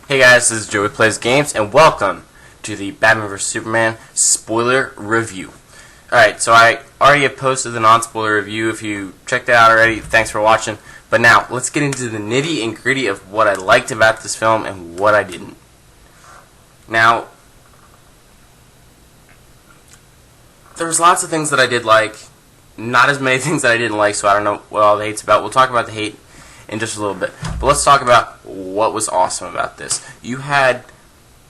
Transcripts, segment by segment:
Hey guys, this is Joey Plays Games, and welcome to the Batman vs Superman spoiler review. Alright, so I already have posted the non-spoiler review. If you checked it out already, thanks for watching. But now, let's get into the nitty and gritty of what I liked about this film and what I didn't. Now, there was lots of things that I did like, not as many things that I didn't like, so I don't know what all the hate's about. We'll talk about the hate in just a little bit. But let's talk about what was awesome about this. You had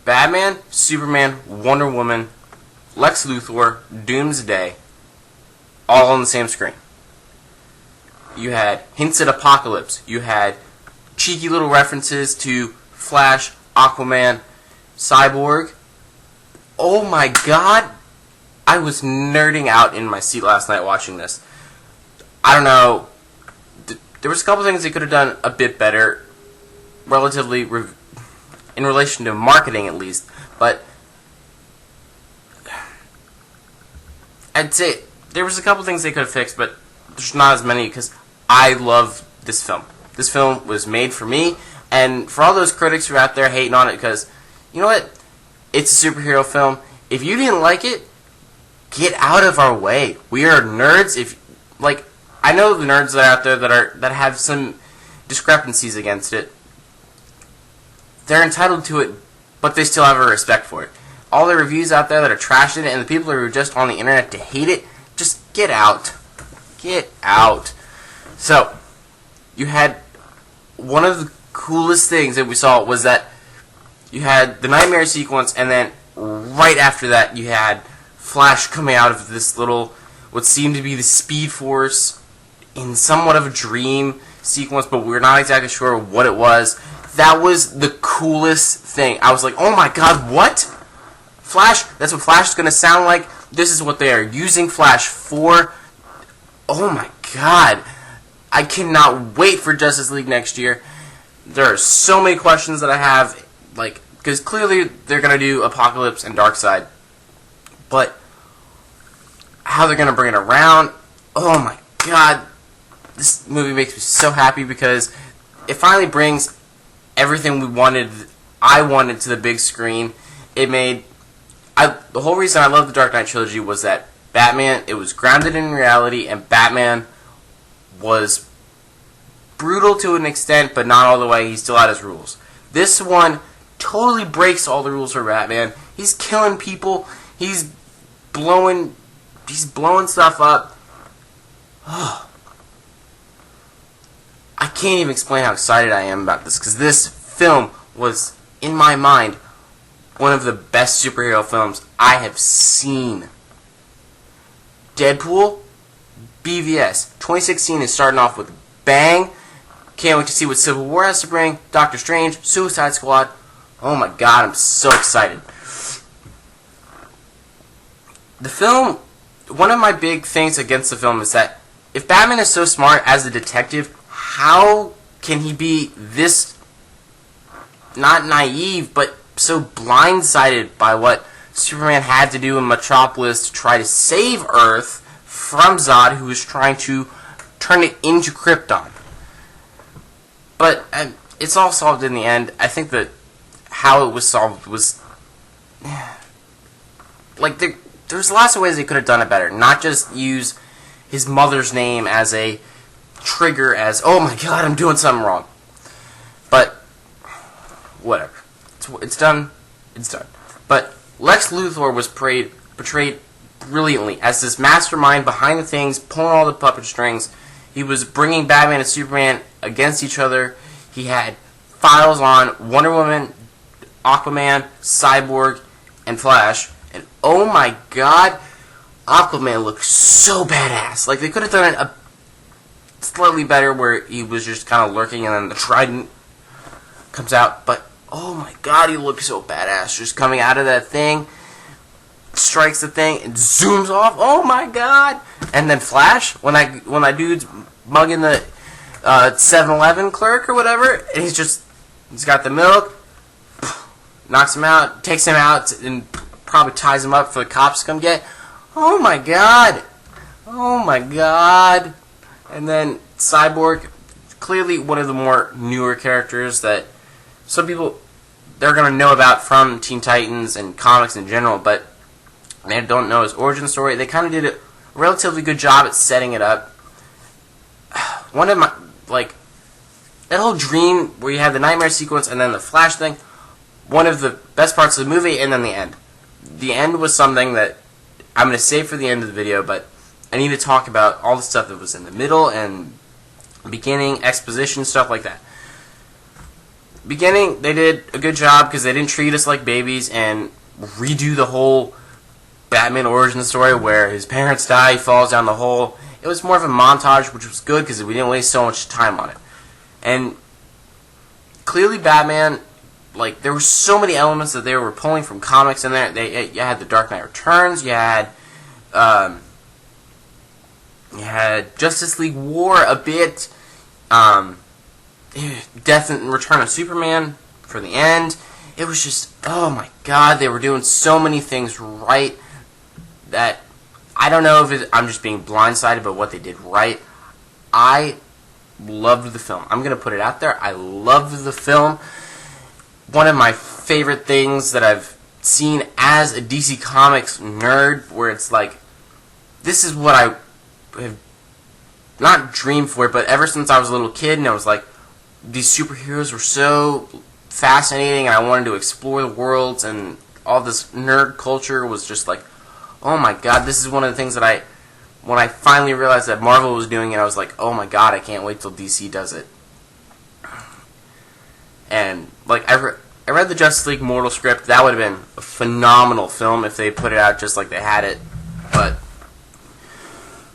Batman, Superman, Wonder Woman, Lex Luthor, Doomsday, all on the same screen. You had hints at Apocalypse. You had cheeky little references to Flash, Aquaman, Cyborg. Oh my god! I was nerding out in my seat last night watching this. I don't know. There was a couple things they could have done a bit better, relatively in relation to marketing at least, but I'd say there was a couple things they could have fixed, but there's not as many because I love this film. This film was made for me, and for all those critics who are out there hating on it, because you know what? It's a superhero film. If you didn't like it, get out of our way. We are nerds. I know the nerds that are out there that have some discrepancies against it. They're entitled to it, but they still have a respect for it. All the reviews out there that are trashing it, and the people who are just on the internet to hate it, just get out. Get out. So, you had one of the coolest things that we saw was that you had the nightmare sequence, and then right after that you had Flash coming out of this little, what seemed to be the Speed Force in somewhat of a dream sequence, but we're not exactly sure what it was. That was the coolest thing. I was like, oh my god, what? Flash? That's what Flash is going to sound like? This is what they are using Flash for? Oh my god. I cannot wait for Justice League next year. There are so many questions that I have, because clearly they're going to do Apocalypse and Darkseid, but how they're going to bring it around, oh my god. This movie makes me so happy because it finally brings everything I wanted to the big screen. The whole reason I love the Dark Knight trilogy was that Batman, it was grounded in reality, and Batman was brutal to an extent, but not all the way. He still had his rules. This one totally breaks all the rules for Batman. He's killing people. He's blowing stuff up. I can't even explain how excited I am about this, because this film was, in my mind, one of the best superhero films I have seen. Deadpool, BVS. 2016 is starting off with a bang. Can't wait to see what Civil War has to bring. Doctor Strange, Suicide Squad. Oh my god, I'm so excited. The film, one of my big things against the film is that if Batman is so smart as a detective, how can he be this, not naive, but so blindsided by what Superman had to do in Metropolis to try to save Earth from Zod, who was trying to turn it into Krypton? But it's all solved in the end. I think that how it was solved was there's lots of ways they could have done it better. Not just use his mother's name as a trigger, as, oh my god, I'm doing something wrong. But whatever. It's done. It's done. But Lex Luthor was portrayed brilliantly as this mastermind behind the things, pulling all the puppet strings. He was bringing Batman and Superman against each other. He had files on Wonder Woman, Aquaman, Cyborg, and Flash. And oh my god, Aquaman looked so badass. They could have done it a slightly better where he was just kind of lurking and then the trident comes out. But oh my god, he looked so badass. Just coming out of that thing, strikes the thing, and zooms off. Oh my god. And then Flash, when that dude's mugging the 7-Eleven clerk or whatever, and he's got the milk, knocks him out, takes him out, and probably ties him up for the cops to come get. Oh my god. Oh my god. And then Cyborg, clearly one of the more newer characters that some people they're going to know about from Teen Titans and comics in general, but they don't know his origin story. They kind of did a relatively good job at setting it up. One of my, like, that whole dream where you have the nightmare sequence and then the Flash thing, one of the best parts of the movie, and then the end. The end was something that I'm going to save for the end of the video, but I need to talk about all the stuff that was in the middle and beginning, exposition, stuff like that. Beginning, they did a good job because they didn't treat us like babies and redo the whole Batman origin story where his parents die, he falls down the hole. It was more of a montage, which was good because we didn't waste so much time on it. And clearly Batman, like, there were so many elements that they were pulling from comics in there. You had the Dark Knight Returns, you had Justice League War a bit, Death and Return of Superman for the end. It was just, oh my god, they were doing so many things right that I don't know if I'm just being blindsided by what they did right. I loved the film. I'm going to put it out there. I loved the film. One of my favorite things that I've seen as a DC Comics nerd, where it's like, this is what I have not dreamed for, but ever since I was a little kid, and I was like, these superheroes were so fascinating, and I wanted to explore the worlds, and all this nerd culture was just like, oh my god, this is one of the things that when I finally realized that Marvel was doing it, I was like, oh my god, I can't wait till DC does it. And, like, I read the Justice League Mortal script. That would have been a phenomenal film if they put it out just like they had it. But,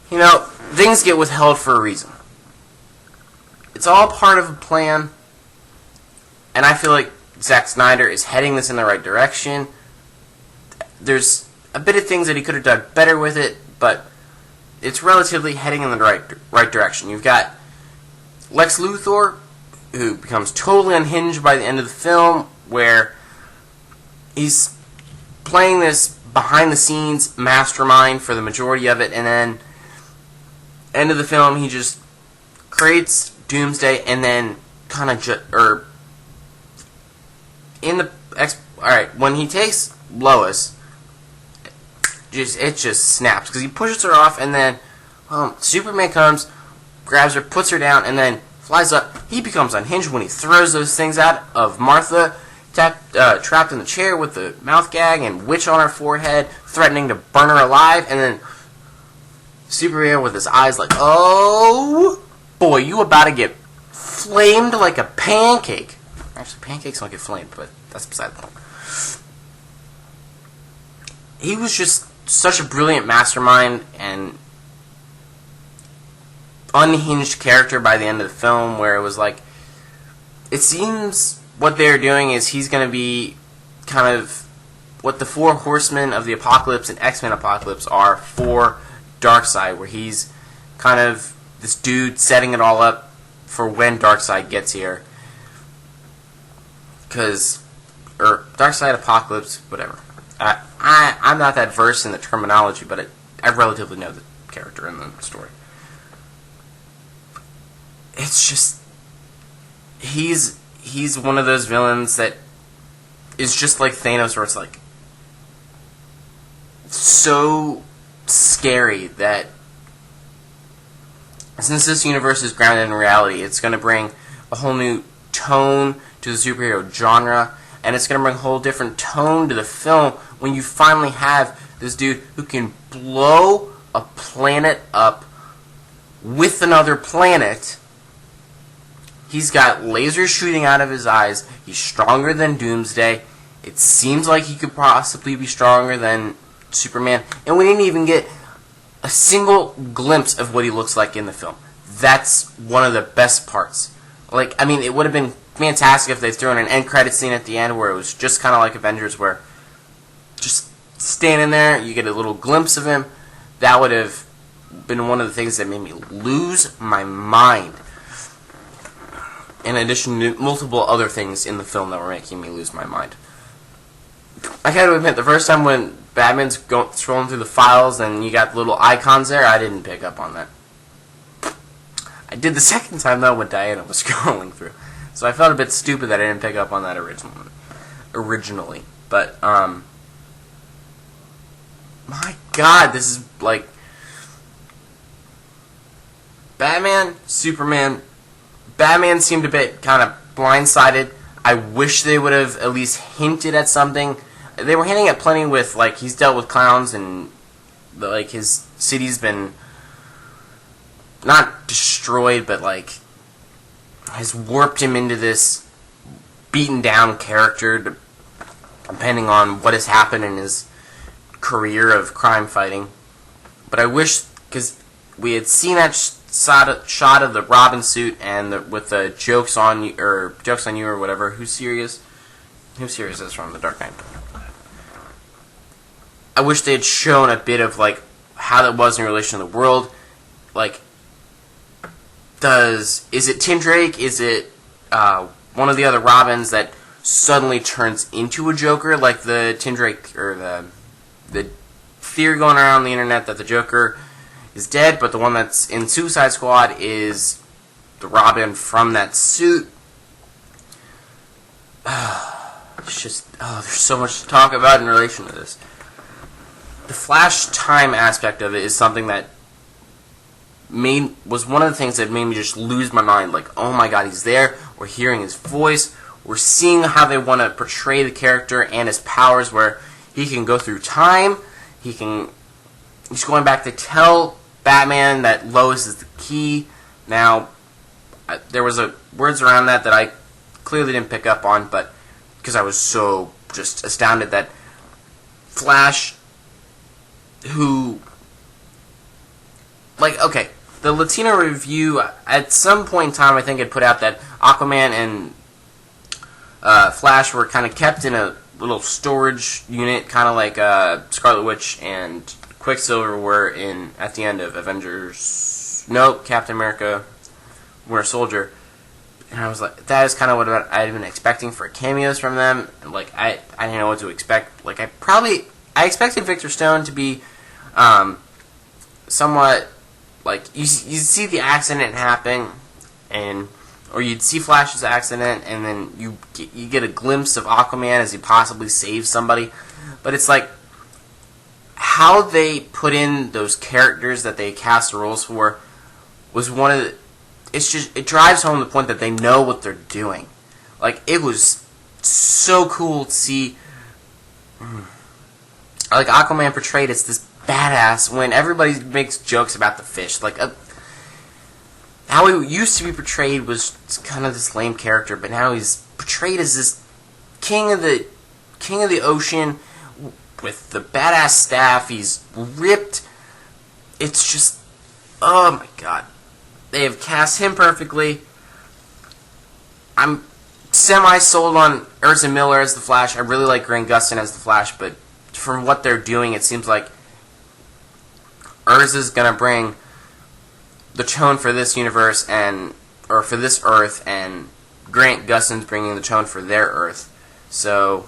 you know, things get withheld for a reason. It's all part of a plan, and I feel like Zack Snyder is heading this in the right direction. There's a bit of things that he could have done better with it, but it's relatively heading in the right direction. You've got Lex Luthor, who becomes totally unhinged by the end of the film, where he's playing this behind-the-scenes mastermind for the majority of it, and then end of the film, he just creates Doomsday, and then kind of alright, when he takes Lois, it just snaps, because he pushes her off, and then Superman comes, grabs her, puts her down, and then flies up. He becomes unhinged when he throws those things out of Martha, trapped in the chair with the mouth gag and witch on her forehead, threatening to burn her alive, and then Superman with his eyes like, oh boy, you about to get flamed like a pancake. Actually, pancakes don't get flamed, but that's beside the point. He was just such a brilliant mastermind and unhinged character by the end of the film, where it was like, it seems what they're doing is he's going to be kind of what the Four Horsemen of the Apocalypse and X-Men Apocalypse are for Darkseid, where he's kind of this dude setting it all up for when Darkseid gets here. Darkseid Apocalypse, whatever. I'm not that versed in the terminology, but I relatively know the character in the story. It's just, he's one of those villains that is just like Thanos, where it's like so scary that since this universe is grounded in reality, it's going to bring a whole new tone to the superhero genre, and it's going to bring a whole different tone to the film when you finally have this dude who can blow a planet up with another planet. He's got lasers shooting out of his eyes. He's stronger than Doomsday. It seems like he could possibly be stronger than Superman. And we didn't even get a single glimpse of what he looks like in the film. That's one of the best parts. Like, I mean, it would have been fantastic if they threw in an end credit scene at the end where it was just kind of like Avengers, where just standing there, you get a little glimpse of him. That would have been one of the things that made me lose my mind. In addition to multiple other things in the film that were making me lose my mind. I gotta admit, the first time when Batman's scrolling through the files and you got little icons there, I didn't pick up on that. I did the second time, though, when Diana was scrolling through. So I felt a bit stupid that I didn't pick up on that originally. originally. But my God, this is like Batman, Superman. Batman seemed a bit kind of blindsided. I wish they would have at least hinted at something. They were hinting at plenty with, like, he's dealt with clowns and, like, his city's been not destroyed, but, like, has warped him into this beaten down character, depending on what has happened in his career of crime fighting. But I wish, because we had seen that shot of the Robin suit and with the jokes on you or whatever. Who's serious is from The Dark Knight. I wish they had shown a bit of like how that was in relation to the world. Like, is it Tim Drake? Is it one of the other Robins that suddenly turns into a Joker, like the Tim Drake, or the theory going around the internet that the Joker is dead, but the one that's in Suicide Squad is the Robin from that suit. It's just, there's so much to talk about in relation to this. The Flash time aspect of it is something that was one of the things that made me just lose my mind. Like, oh my God, he's there. We're hearing his voice. We're seeing how they want to portray the character and his powers, where he can go through time. He's going back to tell Batman that Lois is the key. Now, there was words around that I clearly didn't pick up on, but because I was so just astounded that Flash, who, like, okay, the Latino Review at some point in time I think had put out that Aquaman and Flash were kind of kept in a little storage unit, kind of like Scarlet Witch and Quicksilver were at the end of Captain America, Winter Soldier. And I was like, that is kind of what I had been expecting for cameos from them. Like, I didn't know what to expect. Like, I expected Victor Stone to be somewhat, like, you see the accident happen, or you'd see Flash's accident, and then you get a glimpse of Aquaman as he possibly saves somebody. But it's like, how they put in those characters that they cast the roles for was one of the... it drives home the point that they know what they're doing. Like, it was so cool to see, like, Aquaman portrayed as this badass when everybody makes jokes about the fish. Like, how he used to be portrayed was kind of this lame character, but now he's portrayed as this king of the ocean with the badass staff. He's ripped. It's just, oh my God. They have cast him perfectly. I'm semi-sold on Ezra Miller as the Flash. I really like Grant Gustin as the Flash, but from what they're doing, it seems like Ezra's gonna bring the tone for this universe or for this Earth, and Grant Gustin's bringing the tone for their Earth. So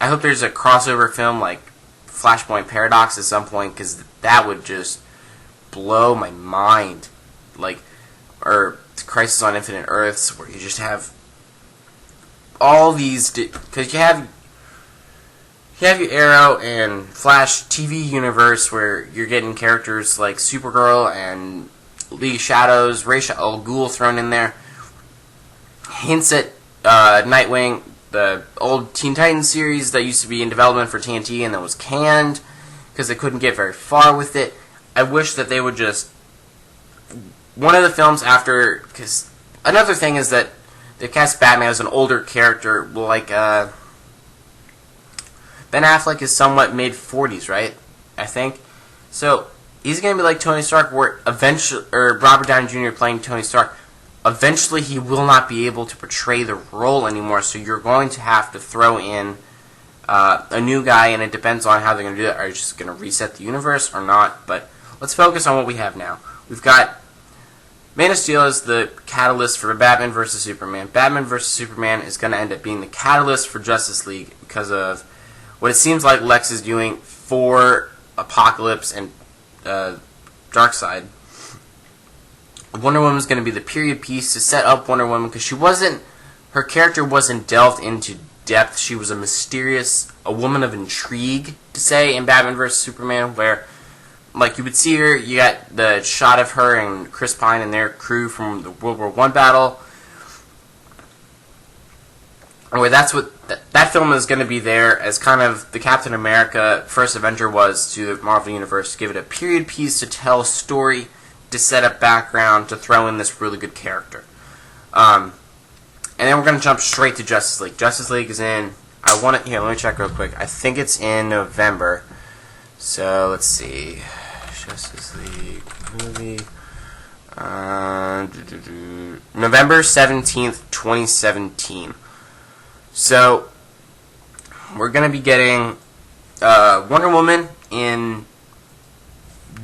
I hope there's a crossover film like Flashpoint Paradox at some point, because that would just blow my mind. Like, or Crisis on Infinite Earths, where you just have all these, because you have your Arrow and Flash TV universe where you're getting characters like Supergirl and League of Shadows, Ra's al Ghul thrown in there, hints at Nightwing, the old Teen Titans series that used to be in development for TNT and then was canned because they couldn't get very far with it. I wish that they would just, one of the films after, because another thing is that they cast Batman as an older character, like Ben Affleck is somewhat mid-40s, right? I think. So he's going to be like Tony Stark, where eventually, or Robert Downey Jr. playing Tony Stark, eventually he will not be able to portray the role anymore, so you're going to have to throw in a new guy, and it depends on how they're going to do that. Are you just going to reset the universe or not? But let's focus on what we have now. We've got Man of Steel is the catalyst for Batman vs. Superman. Batman vs. Superman is going to end up being the catalyst for Justice League because of what it seems like Lex is doing for Apocalypse and Darkseid. Wonder Woman is going to be the period piece to set up Wonder Woman, because her character wasn't delved into depth. She was a woman of intrigue, to say, in Batman vs. Superman, where, like, you would see her, you got the shot of her and Chris Pine and their crew from the World War I battle, where that's what, that film is going to be there as kind of the Captain America First Avenger was to the Marvel Universe, to give it a period piece, to tell a story, to set up background, to throw in this really good character. And then we're going to jump straight to Justice League. Justice League is in, let me check real quick. I think it's in November. So, let's see. Justice League movie. November 17th, 2017. So, we're going to be getting Wonder Woman in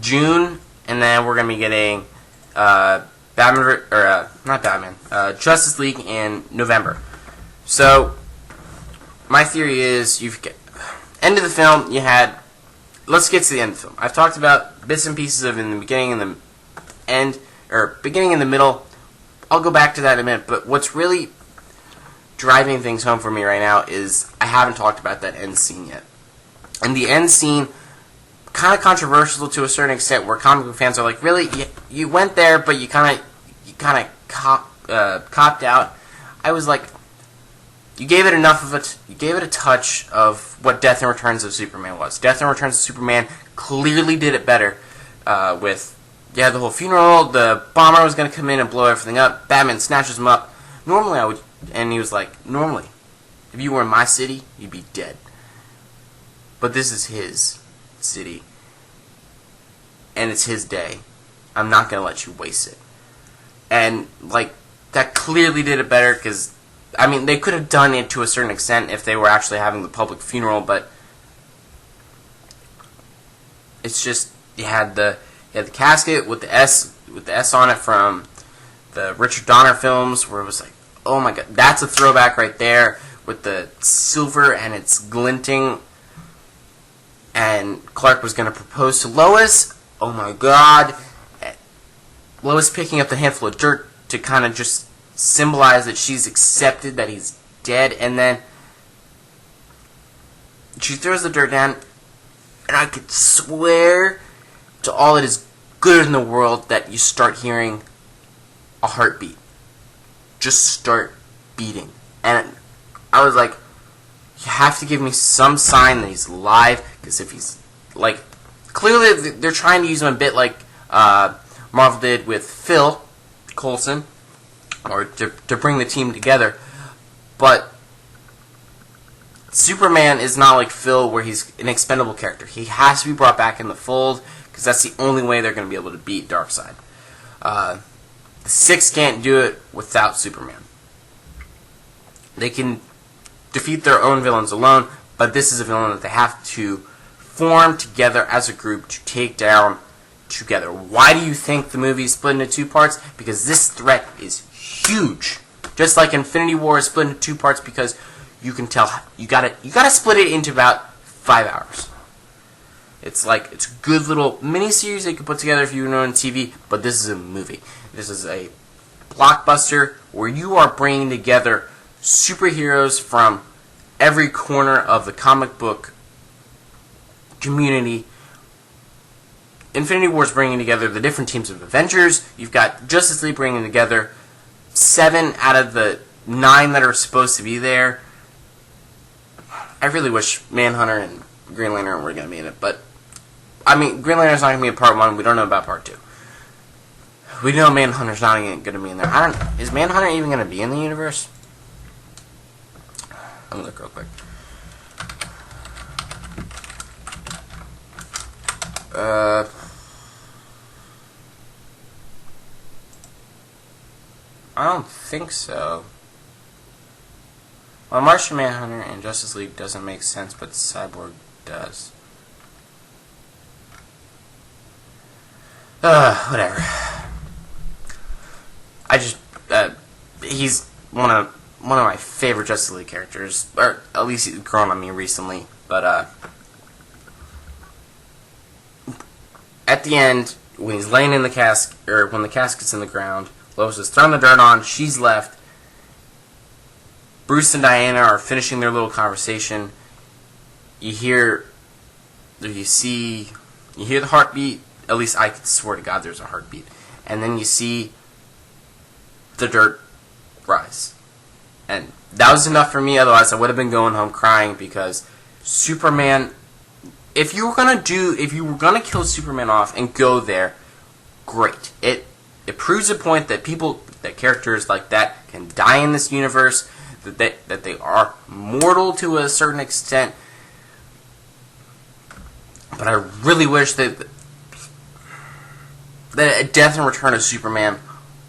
June, and then we're going to be getting Justice League in November. So, my theory is, end of the film, let's get to the end of the film. I've talked about bits and pieces of in the beginning and the end, or beginning and the middle. I'll go back to that in a minute, but what's really driving things home for me right now is I haven't talked about that end scene yet. And the end scene, kind of controversial to a certain extent, where comic book fans are like, really, you went there, but you kind of copped out. I was like, you gave it enough of it. You gave it a touch of what Death and Returns of Superman was. Death and Returns of Superman clearly did it better. With the whole funeral, the bomber was going to come in and blow everything up. Batman snatches him up. And he was like, normally, if you were in my city, you'd be dead. But this is his city, and it's his day. I'm not going to let you waste it. And, like, that clearly did it better, because, I mean, they could have done it to a certain extent if they were actually having the public funeral, but it's just, you had the casket with the S on it from the Richard Donner films, where it was like, oh my god, that's a throwback right there, with the silver and it's glinting. And Clark was going to propose to Lois. Oh my god. Lois picking up the handful of dirt to kind of just symbolize that she's accepted that he's dead. And then she throws the dirt down. And I could swear to all that is good in the world that you start hearing a heartbeat. Just start beating. And I was like, you have to give me some sign that he's alive, because if he's, like, clearly they're trying to use him a bit like Marvel did with Phil Coulson, or to bring the team together, but Superman is not like Phil, where he's an expendable character. He has to be brought back in the fold, because that's the only way they're going to be able to beat Darkseid. The Six can't do it without Superman. They can defeat their own villains alone, but this is a villain that they have to form together as a group to take down together. Why do you think the movie is split into two parts? Because this threat is huge. Just like Infinity War is split into two parts, because you can tell you gotta split it into about 5 hours. It's a good little mini-series they could put together if you were on TV, but this is a movie. This is a blockbuster where you are bringing together superheroes from every corner of the comic book community. Infinity War is bringing together the different teams of Avengers. You've got Justice League bringing together 7 out of the 9 that are supposed to be there. I really wish Manhunter and Green Lantern were going to be in it, but I mean, Green Lantern's not going to be in part 1. We don't know about part 2. We know Manhunter's not going to be in there. Is Manhunter even going to be in the universe? Let me look real quick. I don't think so. Well, Martian Manhunter and Justice League doesn't make sense, but Cyborg does. Whatever. He's one of my favorite Justice League characters, or at least he's grown on me recently. But at the end, when he's laying in the casket, or when the casket's in the ground, Lois has thrown the dirt on. She's left. Bruce and Diana are finishing their little conversation. You hear the heartbeat. At least I swear to God there's a heartbeat. And then you see the dirt rise. And that was enough for me, otherwise I would have been going home crying, because Superman, if you were gonna kill Superman off and go there, great. It proves a point that characters like that can die in this universe, that they are mortal to a certain extent. But I really wish that a death and return of Superman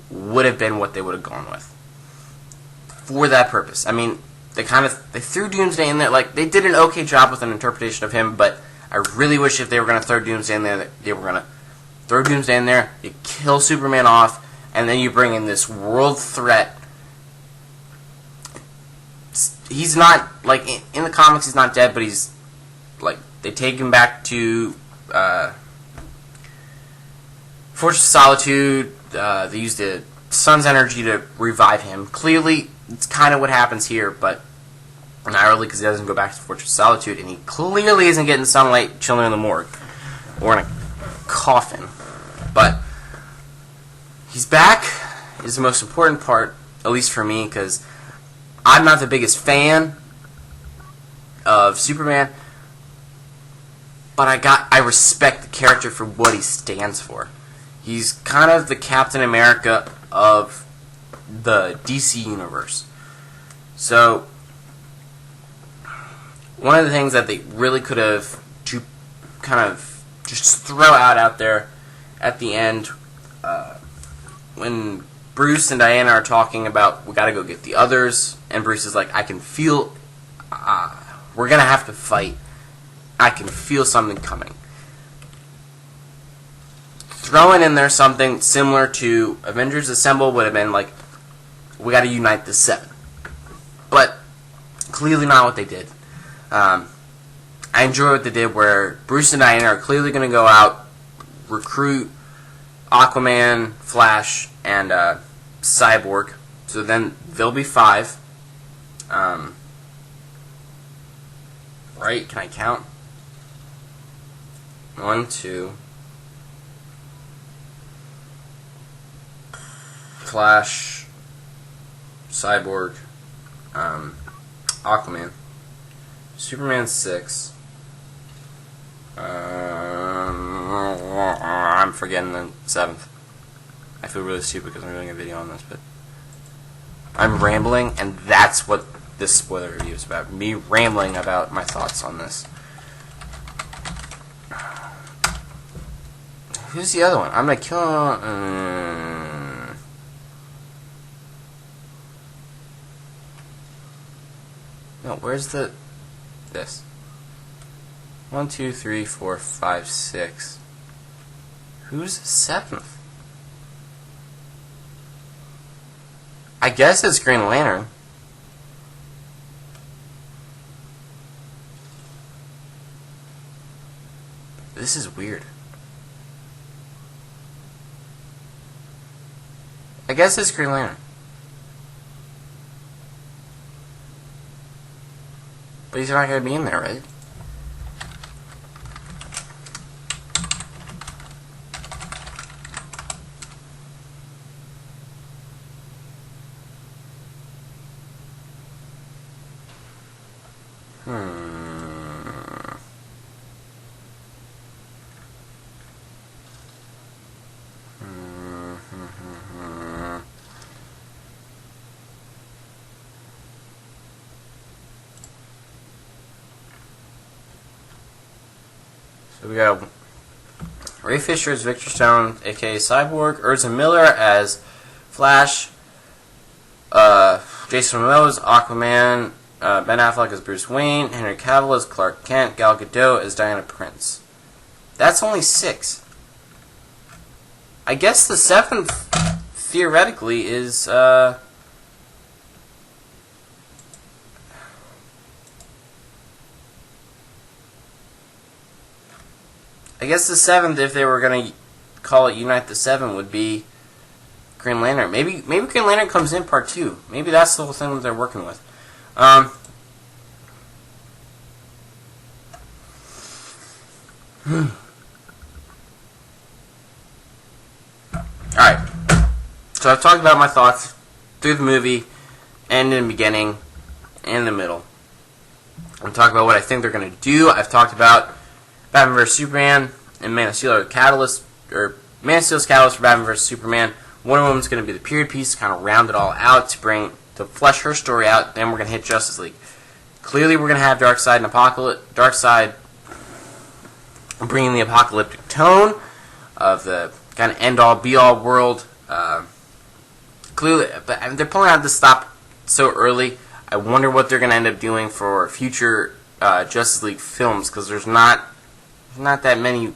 would have been what they would have gone with for that purpose. I mean, they threw Doomsday in there. Like, they did an okay job with an interpretation of him, but I really wish if they were going to throw Doomsday in there, that they were going to throw Doomsday in there, you kill Superman off, and then you bring in this world threat. He's not, like, in the comics he's not dead, but he's, like, they take him back to Fortress of Solitude. They use the sun's energy to revive him. Clearly, it's kind of what happens here, but not really, because he doesn't go back to Fortress of Solitude, and he clearly isn't getting sunlight chilling in the morgue or in a coffin. But he's back is the most important part, at least for me, because I'm not the biggest fan of Superman, but I respect the character for what he stands for. He's kind of the Captain America of the DC universe. So, one of the things that they really could have to kind of just throw out there at the end, when Bruce and Diana are talking about, we gotta go get the others, and Bruce is like, I can feel, we're gonna have to fight. I can feel something coming. Throwing in there something similar to Avengers Assemble would have been like, we gotta unite the Seven. But, clearly not what they did. I enjoy what they did, where Bruce and Diana are clearly going to go out, recruit Aquaman, Flash, and Cyborg. So then they'll be 5. Right? Can I count? 1, 2. Flash, Cyborg, Aquaman. Superman 6. I'm forgetting the 7th. I feel really stupid because I'm doing a video on this, but I'm rambling, and that's what this spoiler review is about. Me rambling about my thoughts on this. Who's the other one? I'm gonna kill no, where's this? 1, 2, 3, 4, 5, 6. Who's 7th? I guess it's Green Lantern. This is weird. I guess it's Green Lantern. But he's not going to be in there, right? So we got Ray Fisher as Victor Stone, aka Cyborg, Urza Miller as Flash, Jason Momoa as Aquaman, Ben Affleck as Bruce Wayne, Henry Cavill as Clark Kent, Gal Gadot as Diana Prince. That's only 6. I guess the 7th, theoretically, is, I guess the 7th, if they were going to call it Unite the 7, would be Green Lantern. Maybe Green Lantern comes in part 2. Maybe that's the whole thing that they're working with. Alright. So I've talked about my thoughts through the movie, and in the beginning, and in the middle. I'm talking about what I think they're going to do. I've talked about Batman vs. Superman and Man of Steel are catalyst, or Man of Steel's catalyst for Batman vs. Superman. Wonder Woman's going to be the period piece to kind of round it all out, to flesh her story out. Then we're going to hit Justice League. Clearly, we're going to have Darkseid and Darkseid bringing the apocalyptic tone of the kind of end-all, be-all world. Clearly, but they're pulling out this stop so early. I wonder what they're going to end up doing for future Justice League films, because there's not that many,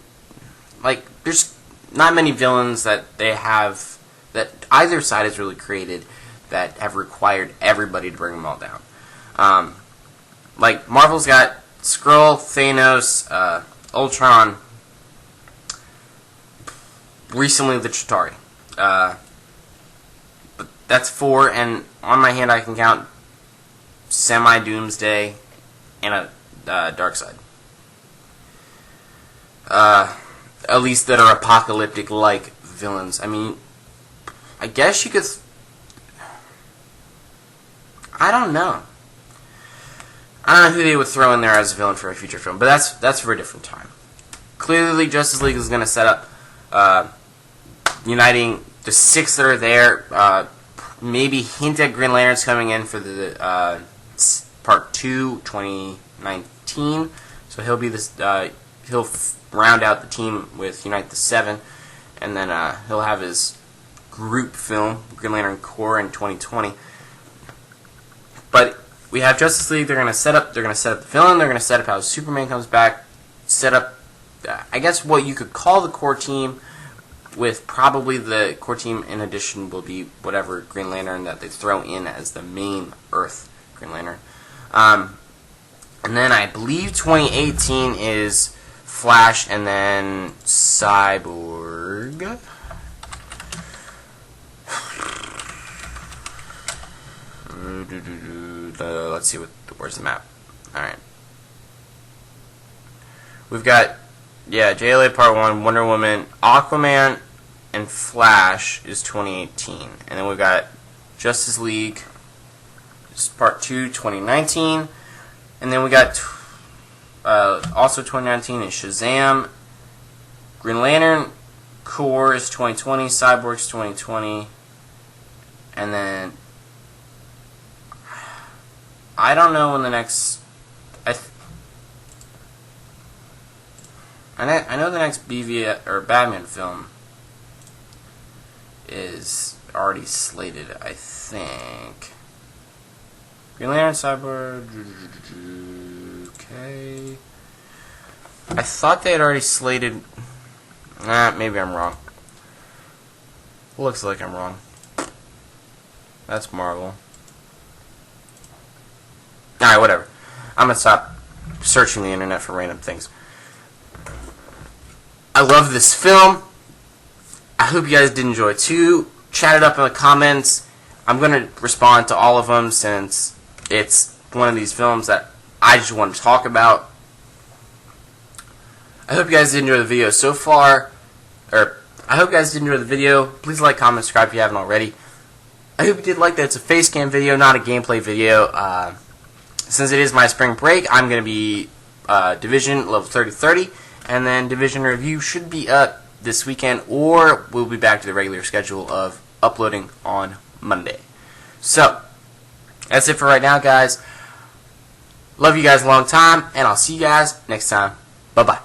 there's not many villains that they have, that either side has really created, that have required everybody to bring them all down. Marvel's got Skrull, Thanos, Ultron, recently the Chitauri. But that's 4, and on my hand I can count Semi-Doomsday and a Darkseid. At least that are apocalyptic-like villains. I mean, I guess you could... I don't know. I don't know who they would throw in there as a villain for a future film, but that's for a different time. Clearly, Justice League is going to set up uniting the 6 that are there. Maybe hint at Green Lantern's coming in for the Part 2, 2019. So he'll be this. He'll round out the team with Unite the 7, and then he'll have his group film, Green Lantern Corps, in 2020. But we have Justice League. They're going to set up the villain. They're going to set up how Superman comes back. Set up, I guess, what you could call the core team. With probably the core team in addition will be whatever Green Lantern that they throw in as the main Earth Green Lantern. And then I believe 2018 is Flash and then Cyborg. Let's see, where's the map? Alright. We've got, JLA Part 1, Wonder Woman, Aquaman, and Flash is 2018. And then we've got Justice League, Part 2, 2019. And then we got, also 2019 is Shazam, Green Lantern, Corps is 2020, Cyborg's 2020. And then, I don't know when the next... I know the next BVS or Batman film is already slated, I think. Green Lantern, Cyborg, okay. I thought they had already slated. Maybe I'm wrong. Looks like I'm wrong. That's Marvel. Alright, whatever. I'm gonna stop searching the internet for random things. I love this film. I hope you guys did enjoy it too. Chat it up in the comments. I'm going to respond to all of them since it's one of these films that I just want to talk about. I hope you guys did enjoy the video so far. I hope you guys did enjoy the video. Please like, comment, subscribe if you haven't already. I hope you did like that it's a face cam video, not a gameplay video. Since it is my spring break, I'm going to be Division level 30-30. And then Division Review should be up this weekend, or we'll be back to the regular schedule of uploading on Monday. So, that's it for right now, guys. Love you guys a long time, and I'll see you guys next time. Bye-bye.